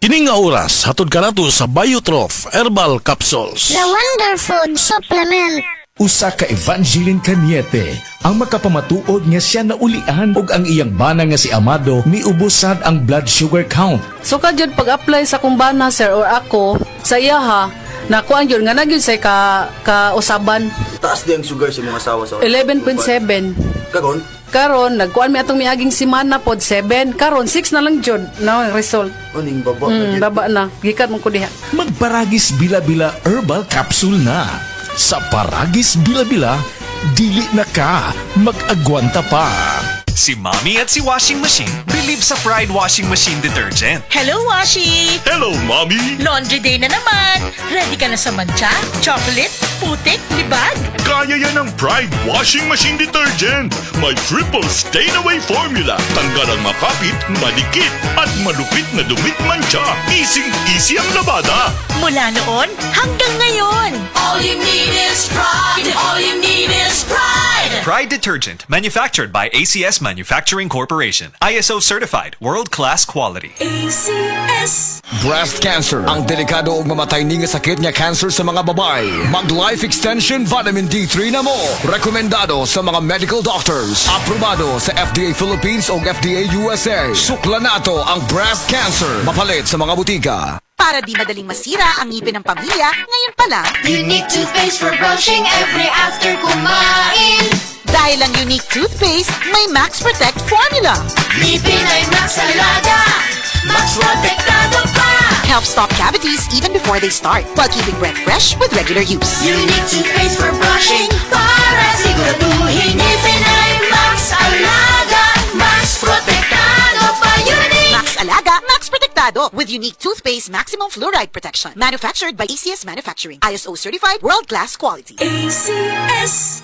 Kining nga oras, hatod ka nato sa Biotrof Herbal Capsules. The Wonder Food Supplement. Usa ka Evangeline Cañete ang makapamatuod nga siya naulian og ang iyang bana nga si Amado miubusad ang blood sugar count. So jud pag-apply sa kumbana sir or ako sa iya ha, nakuan yun nga nagyun say ka usaban Taas di ang sugar sa mga asawa sa 11.7. Kagon? Karon nagkuan mi atong miaging semana pod 7. Karon 6 na lang jud na result. Uning baba na yun. Baba na. Gikan mo ko diha. Magparagis bila-bila herbal capsule na. Sa Paragis Bila-Bila, dili na ka mag-agwanta pa. Si Mommy at si Washing Machine believe sa Pride Washing Machine Detergent. Hello, Washi! Hello, Mommy! Laundry day na naman! Ready ka na sa mancha, chocolate, putik, libag? Kaya yan ang Pride Washing Machine Detergent. May triple stain-away formula. Tanggal ang makapit, malikit, at malupit na dumit mancha. Easy ang labada. Mula noon hanggang ngayon. All you need is pride. All you need is pride. Pride Detergent, manufactured by ACS Manufacturing Corporation. ISO certified, world-class quality. ACS. Breast cancer, ang delikado ug mamatay ni nga sakit nga cancer sa mga babae. Mag Life Extension Vitamin D3 na mo. Rekomendado sa mga medical doctors. Aprobado sa FDA Philippines ug FDA USA. Sukla nato ang breast cancer. Mapalit sa mga butika. Para di madaling masira ang ngipin ng pamilya, ngayon pa lang, Unique toothpaste for brushing every after kumain. dahil ang unique toothpaste, may Max Protect formula. Ngipin ay Max Alaga, Max Protektado pa. Helps stop cavities even before they start, while keeping breath fresh with regular use. Unique toothpaste for brushing para siguraduhin ngipin ay Max Alaga, Max Protektado pa. Unique. Max Alaga, Max Protectado with unique toothpaste maximum fluoride protection. Manufactured by ACS Manufacturing. ISO certified, world-class quality. ACS.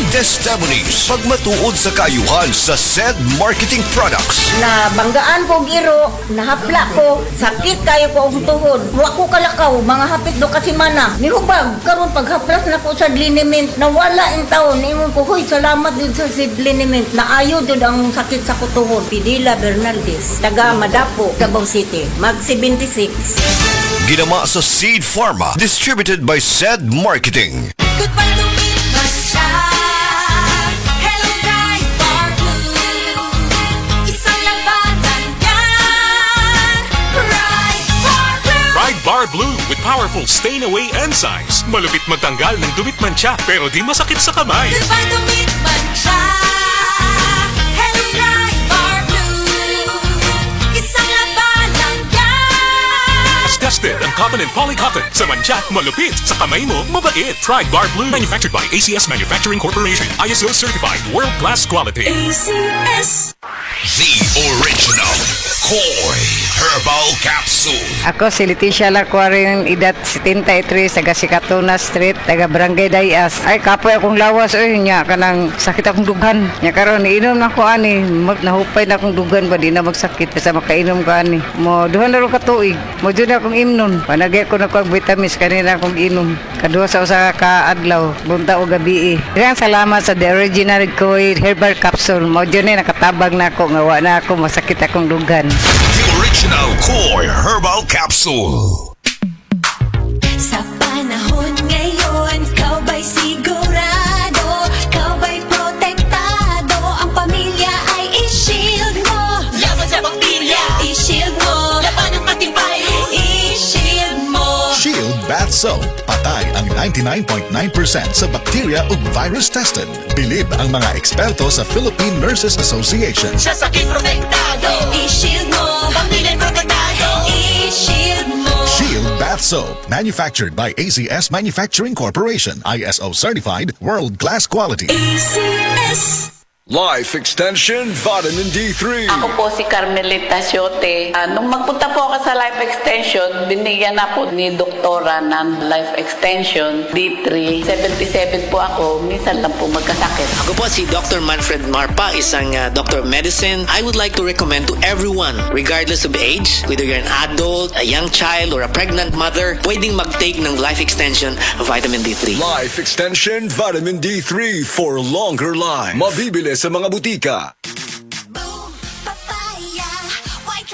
Testimonies. Pagmatuod sa kaayuhan sa SED Marketing Products. Na banggaan ko giro, nahapla ko, sakit kayo ko ang tuhod. Wa ko kalakaw, mga hapit do kasi mana. Nihubag, karon paghaplas na ko sa liniment, nawala ang taon. Ingon ko, huy, salamat din sa liniment. Naayo din ang sakit sa kutuhod. Pidila Bernaldez, taga Madapo, Davao City, mag 76. Ginama sa Seed Pharma. Distributed by SED Marketing. Goodbye to me, Masha. Hello, bright bar blue. Isang labanan yan. Bright bar blue. Pride Bar Blue with powerful stain-away enzymes. Malupit magtanggal ng dumit mancha pero di masakit sa kamay. Goodbye to me, Masha. Hello, bright bar blue. Isang labanan yan. As tested ang cotton and polycotton. Sa mancha, malupit. Sa kamay mo, mabait. Pride Bar Blue. Manufactured by ACS Manufacturing Corporation. ISO certified. World-class quality. ACS. The original Koi Herbal Capsule. Ako si Leticia Lacuarin, edad 73, taga Sikatuna Street, taga Barangay Dayas. Ay, kapoy akong lawas, nya kanang sakit akong dugan. Nya karon iinom na ko ani, nahupay na akong dugan ba di na magsakit basta makainom ko ani. Mo duha na ro ka tuig, mo jud akong imnon. Panagay ko na ko vitamins kanina akong inom. Kaduha sa usa ka adlaw, bunta o gabi. Daghang salamat sa The Original Koi Herbal Capsule. Mo jud ni nakatabang na ako nga wa na ako masakit akong dugan. The original Koi Herbal Capsule. Sa panahon ngayon, kau ba'y sigurado? Kau ba'y protektado? Ang pamilya ay i-shield mo. Laban sa bakterya, i-shield mo. Laban ng ating virus, i-shield mo. Shield Bath Soap. Patay ang 99.9% sa bacteria ug virus tested. Bilib ang mga eksperto sa Philippine Nurses Association. Sa sakit protektado, i-shield mo. Pamilya protektado, i-shield mo. Shield Bath Soap. Manufactured by ACS Manufacturing Corporation. ISO certified. World-class quality. ACS. Life Extension Vitamin D3. Ako po si Carmelita Siote. Nung magpunta po ako sa Life Extension, binigyan na po ni Doktora ng Life Extension D3. 77 po ako, minsan lang po magkasakit. Ako po si Dr. Manfred Marpa, isang Doctor of Medicine. I would like to recommend to everyone, regardless of age, whether you're an adult, a young child, or a pregnant mother, pwedeng mag-take ng Life Extension Vitamin D3. Life Extension Vitamin D3 for longer life. Mabibili sa mga butika. Boom, papaya, white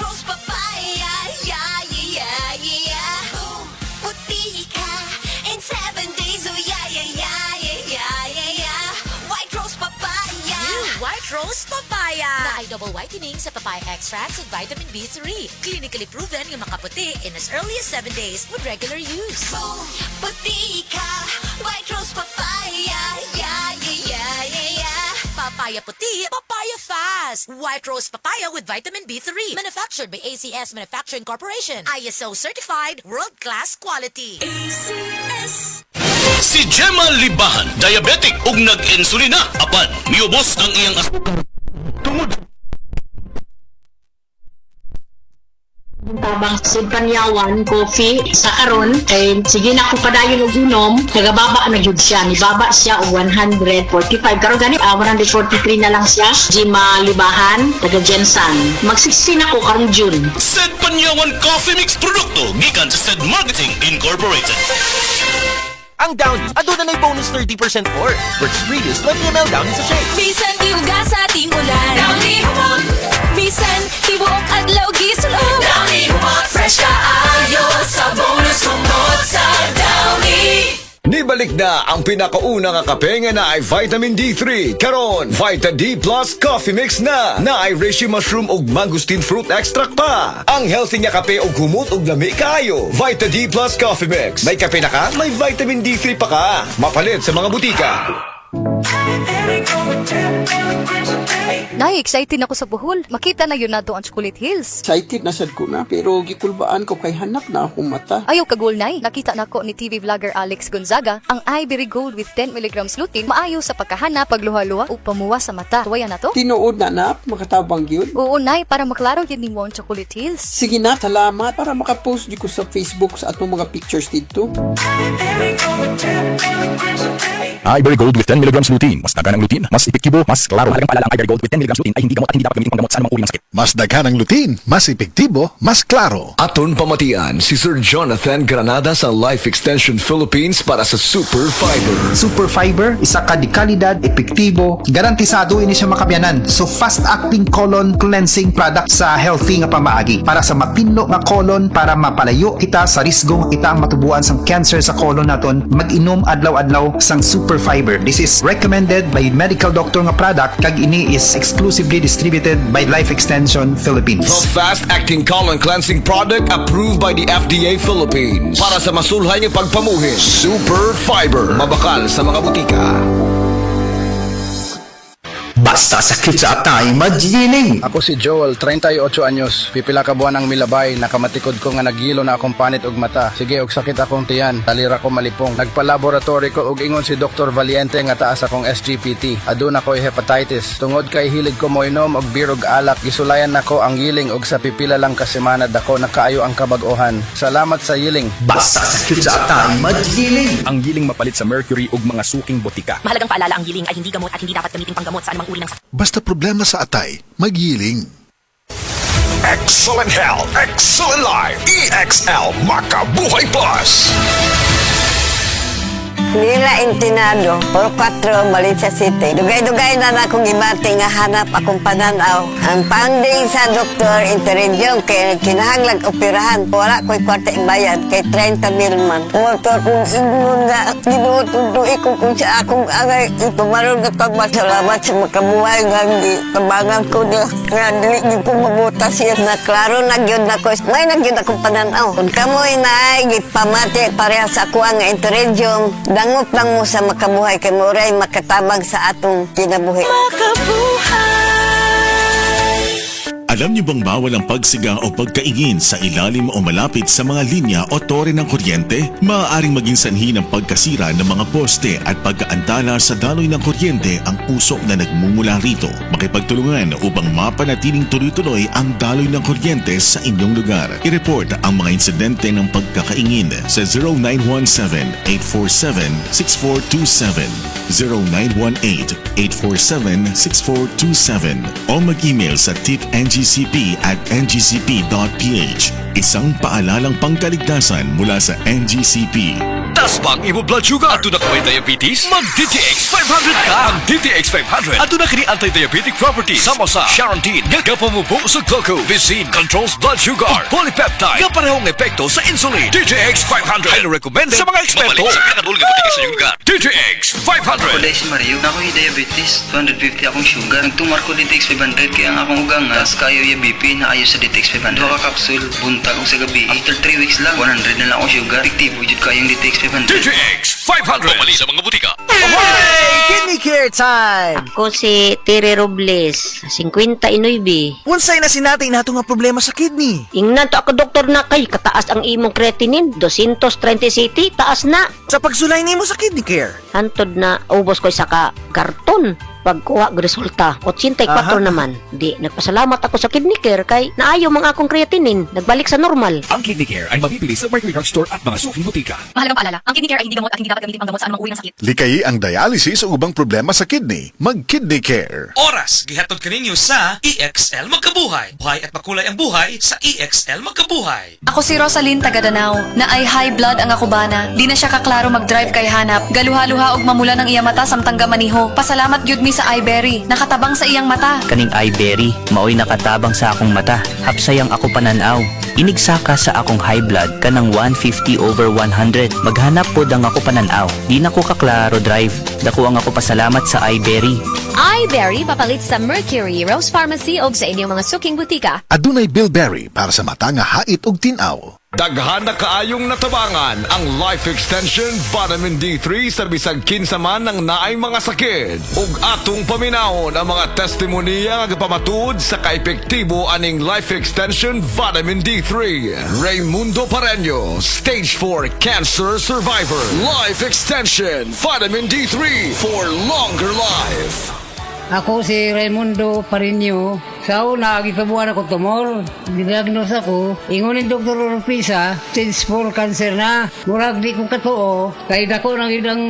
double whitening sa papaya extracts with vitamin B3. Clinically proven yung makaputi in as early as 7 days with regular use. Puti ka, White Rose Papaya. Yeah, yeah, yeah, yeah, yeah. Papaya puti, papaya fast. White Rose Papaya with vitamin B3. Manufactured by ACS Manufacturing Corporation. ISO certified, world-class quality. ACS. Si Gemma Libahan, diabetic ug nag-insulina. Apan, miubos ang iyang asukar. Tungod tabang panyawan, coffee, sa karon kay sige na ko padayon og inom, nagababa na gyud siya, nibaba siya og 145 karon gani 143 na lang siya. Gemma Libahan, taga Jensan. Mag-16 ako karong June. Sed Panyawan Coffee Mix produkto gikan sa Sed Marketing Incorporated. Ang Downy, aduna na'y bonus 30% for. Purchase previous 20 ml Downy sa shake. Bisan iuga sa ating ulan. Downy humot. Bisan tibuok adlaw gisulod. Downy humot. Fresh kaayo sa bonus humot sa Downy. Nibalik na ang pinakauna nga kape nga na ay vitamin D3. Karon, Vita D Plus Coffee Mix na ay reishi mushroom ug mangosteen fruit extract pa. Ang healthy nga kape ug humot ug lami kaayo. Vita D Plus Coffee Mix. May kape na ka, may vitamin D3 pa ka. Mapalit sa mga butika. Nay, excited ako sa Bohol. Makita na yun na ang Chocolate Hills. Excited na sad ko na, pero gikulbaan ko kay hanap na akong mata. Ayaw kagul, Nay. Nakita na ko ni TV vlogger Alex Gonzaga ang Ivory Gold with 10 mg lutein maayo sa pagkahana, pagluha-luha o pamuwa sa mata. Tuwaya na to? Tinuod na, makatabang yun. Oo, Nay, para maklaro yun ni mo ang Chocolate Hills. Sige na, salamat. Para makapost di ko sa Facebook sa atong mga pictures dito. Ivory Gold with 10 mg lutein. Mas dagan ang lutein, mas epektibo, mas klaro. Halagang paalala ang Ivory Gold with 10 mg lutein ay hindi gamot at hindi dapat gamitin panggamot sa anumang uri ng sakit. Mas daghan ang lutein, mas epektibo, mas klaro. Aton pamatian si Sir Jonathan Granada sa Life Extension Philippines para sa Super Fiber. Super Fiber, isa ka di kalidad, epektibo, garantisado ini siya makabiyanan. So fast-acting colon cleansing product sa healthy nga pamaagi para sa mapinlo nga colon para mapalayo kita sa risgo kita ang matubuan sang cancer sa colon naton. Mag-inom adlaw-adlaw sang Super Fiber. This is recommended by medical doctor nga product kag ini is exclusively distributed by Life Extension Philippines. The fast-acting colon cleansing product approved by the FDA Philippines para sa masulhay ng pagpamuhin. Super Fiber. Mabakal sa mga butika. Basta sakit sa atay, magyining. Ako si Joel, 38 anyos. Pipila ka buwan ang milabay, nakamatikod ko nga nagilo na akong panit og mata. Sige, og sakit akong tiyan, talira ko malipong. Nagpa-laboratory ko og ingon si Dr. Valiente nga taas akong SGPT. Aduna ko'y hepatitis. Tungod kay hilig ko moinom og birog alak, gisulayan nako ang yiling og sa pipila lang ka semana dako nakaayo ang kabag-ohan. Salamat sa yiling. Basta sakit sa atay, magyining. Ang yiling mapalit sa mercury ug mga suking botika. Mahalagang paalala, ang giling ay hindi gamot at hindi dapat gamitin panggamot sa anumang uri ng sakit. Basta problema sa atay, magyiling. Excellent health, excellent life. EXL Makabuhay Plus. Nila Intinado, Puro 4, Valencia City. Dugay-dugay na akong ibati nga hanap akong pananaw. Ang funding sa Dr. Interidium kay kinahanglag operahan. Wala ko'y kwarta bayad kay 30 mil man. Motor kong ingon nga, ginututuloy ko kung sa akong angay. Itumarong na pagmasalamat sa makabuhay nga kabangan ko niya. Nga diligin ko mabutas yan na klaro nagyod na ko. May nagyod akong pananaw. Kung kamoy na ay gipamati pareha sa ako ang Interidium, dangot lang mo sa makabuhay kay Moray makatabang sa atong kinabuhi. Alam niyo bang bawal ang pagsiga o pagkaingin sa ilalim o malapit sa mga linya o tore ng kuryente? Maaaring maging sanhi ng pagkasira ng mga poste at pagkaantala sa daloy ng kuryente ang usok na nagmumula rito. Makipagtulungan upang mapanatiling tuloy-tuloy ang daloy ng kuryente sa inyong lugar. I-report ang mga insidente ng pagkakaingin sa 0917-847-6427, 0918-847-6427 o mag-email sa tipngcp@ngcp.ph. Isang paalalang pangkaligtasan mula sa NGCP. Taas bang imo blood sugar? Ato na ka may diabetes? Mag DTX 500 ka. Ang DTX 500 ato na kini anti-diabetic properties sama sa Charantine nga kapamubo sa glucose, Vicine controls blood sugar, polypeptide nga parehong epekto sa insulin. DTX 500 ay recommend sa mga eksperto. DTX 500. Ako dahil si Mario, na ako'y diabetes, 250 akong sugar. Nagtumar ko DTX 500 kaya ang akong ugang as kayo yung BP na ayos sa DTX 500. Doka kapsul, buntag kong sa gabi. After 3 weeks lang, 100 na lang akong sugar. Efektibo jud kayong DTX 500. DTX 500. Pamali sa mga butika. Kidney care time! Ako si Tere Robles, 59. Unsay na sinatay nato nga problema sa kidney? Ingnan to ako doktor na kay kataas ang imong creatinine, 230 city, taas na. Sa pagsulay nimo sa kidney care? Hantod na ubos ko isa ka karton. Pagkuha og resulta, 84 naman. Di, nagpasalamat ako sa kidney care kay naayo mga akong creatinine, nagbalik sa normal. Ang Kidney Care ay mabibili sa Mercury Drug Store at mga suking butika. Mahalagang paalala, ang kidney care ay hindi gamot at hindi dapat gamitin pang gamot sa anumang uri ng sakit. Likayi ang dialysis o ubang problema sa kidney. Mag-Kidney Care. Oras, gihatod kaninyo sa EXL Magkabuhay. Buhay at makulay ang buhay sa EXL Magkabuhay. Ako si Rosaline Tagadanao, na ay high blood ang akubana. Di na siya kaklaro mag-drive kay hanap. Galuha-luha og mamula ng iya mata samtang gamaniho. Pasalamat gyud mi sa iBerry, nakatabang sa iyang mata. Kaning iBerry, maoy nakatabang sa akong mata. Hapsayang ako pananaw. Inigsaka sa akong high blood kanang 150/100. Maghanap pod ang ako pananaw. Di na ko kaklaro drive. Dako ang ako pasalamat sa iBerry. iBerry papalit sa Mercury, Rose Pharmacy o sa inyong mga suking butika. Adunay Bilberry para sa mata nga hait og tinaw. Daghan na kaayong natabangan ang Life Extension Vitamin D3 sa bisag kinsa man ng naay mga sakit. Ug atong paminahon ang mga testimonya nga gapamatud sa kaepektibo aning Life Extension Vitamin D3. Raymundo Pareño, Stage 4 Cancer Survivor. Life Extension Vitamin D3 for longer life. Ako si Raimundo Pareño. Sa una, gitabuan ako tumor. Diagnose ako. Ingunin Dr. Orpisa, stage 4 cancer na. Murag di ko katuo. Kaya dako ng idang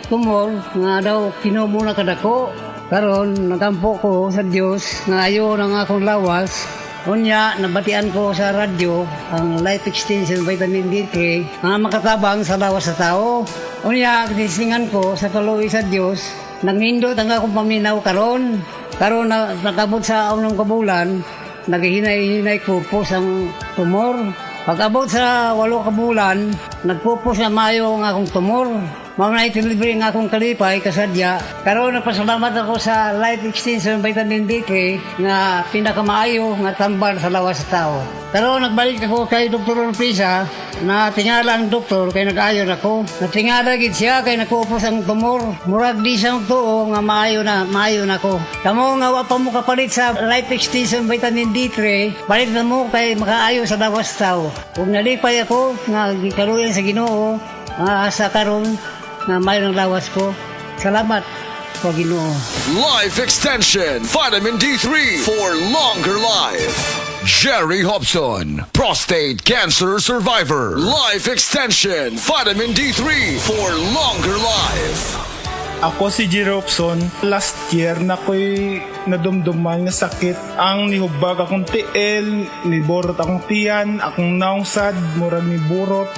tumor, nga daw kinumuna ka dako. Karon, natampo ko sa Diyos, nga ayo ng akong lawas. Unya, nabatian ko sa radyo ang Life Extension Vitamin D3 nga makatabang sa lawas sa tao. Unya, katisingan ko sa kaluwi sa Diyos. Nangindot ang akong paminaw karon na nakabot sa unang kabulan, naghihinay-hinay pupos ang tumor. Pag-abot sa 8 kabulan, nagpupos na mayo ang akong tumor. Mga itilibre ang akong kalipay, kasadya. Karon nagpasalamat ako sa Life Extension Vitamin D3 nga pinakamaayo nga tambal sa lawas sa tao. Karon nagbalik ako kay Dr. Orpisa na tingala ang doktor kay nag-ayon ako. Natingala gid siya kay nagpupos ang tumor. Murag di siya magtuo nga maayo na ako. Kamo nga wa pa mo kapalit sa Life Extension Vitamin D3, palit na mo kay makaayo sa lawas sa tao. Kung nalipay ako nga gikaluyan sa Ginoo, sa karon na mayroong lawas ko. Salamat po Ginoo. Life Extension Vitamin D3 for longer life. Jerry Hobson, prostate cancer survivor. Life Extension Vitamin D3 for longer life. Ako si Jerry Hobson. Last year na ko'y nadumduman nga sakit. Ang nihubag akong tiil, niborot akong tiyan, akong naungsad, murag ni burot.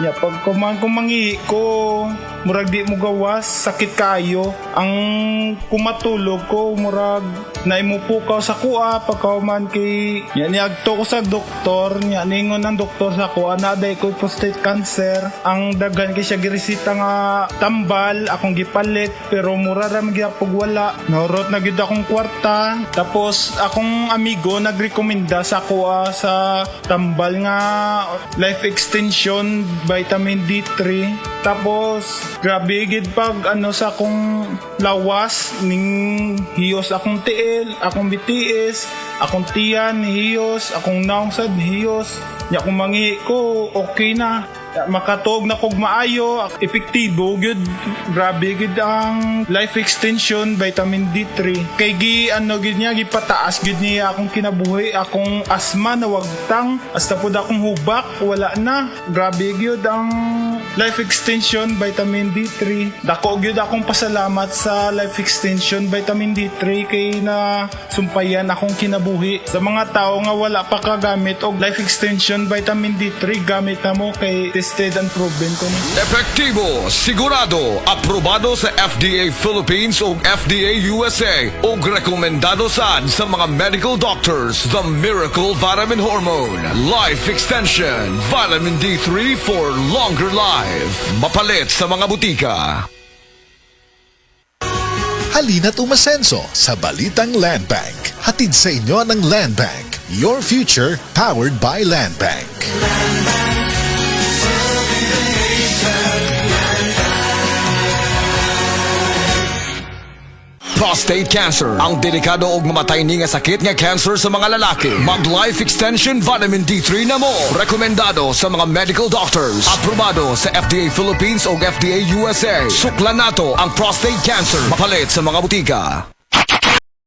Ya, pag kumangi ko, murag di mo gawas, sakit kayo. Ang kumatulog ko, murag naimupukaw sa kuha, pagkauman kay niagto ko sa doktor, ningon ng doktor sa kuha, naday ko prostate cancer. Ang daghan kay siya giresita nga tambal, akong gipalit, pero mura ram gyapog wala. Norot na gyud akong kwarta. Tapos akong amigo nagrekomenda sa kuha sa tambal nga Life Extension Vitamin D3. Tapos grabe gid pag sa akong lawas ning hiyos akong tiil, akong BTS, akong tiyan hiyos, akong naungsad hiyos. Nya kung mangi ko okay na. Makatuog na kog maayo, epektibo gyud. Grabe gyud ang Life Extension Vitamin D3. Kay gyud niya gipataas gyud niya akong kinabuhi, akong asma na wagtang, hasta pud akong hubak wala na. Grabe gyud ang Life Extension Vitamin D3. Dako gyud akong pasalamat sa Life Extension Vitamin D3 kay na sumpayan akong kinabuhi. Sa mga tao nga wala pa kagamit og Life Extension Vitamin D3, gamit na mo kay tested and proven ko ni. Epektibo, sigurado, aprobado sa FDA Philippines o FDA USA o rekomendado sad sa mga medical doctors. The Miracle Vitamin Hormone, Life Extension, Vitamin D3 for longer life. Mapalit sa mga butika. Halina't umasenso sa Balitang Land Bank. Hatid sa inyo ng Land Bank. Your future powered by Land Bank. Prostate cancer, ang delikado ug mamatay ni nga sakit nga cancer sa mga lalaki. Mag Life Extension Vitamin D3 na mo. Rekomendado sa mga medical doctors. Aprobado sa FDA Philippines o FDA USA. Suklan nato ang prostate cancer. Mapalit sa mga butika.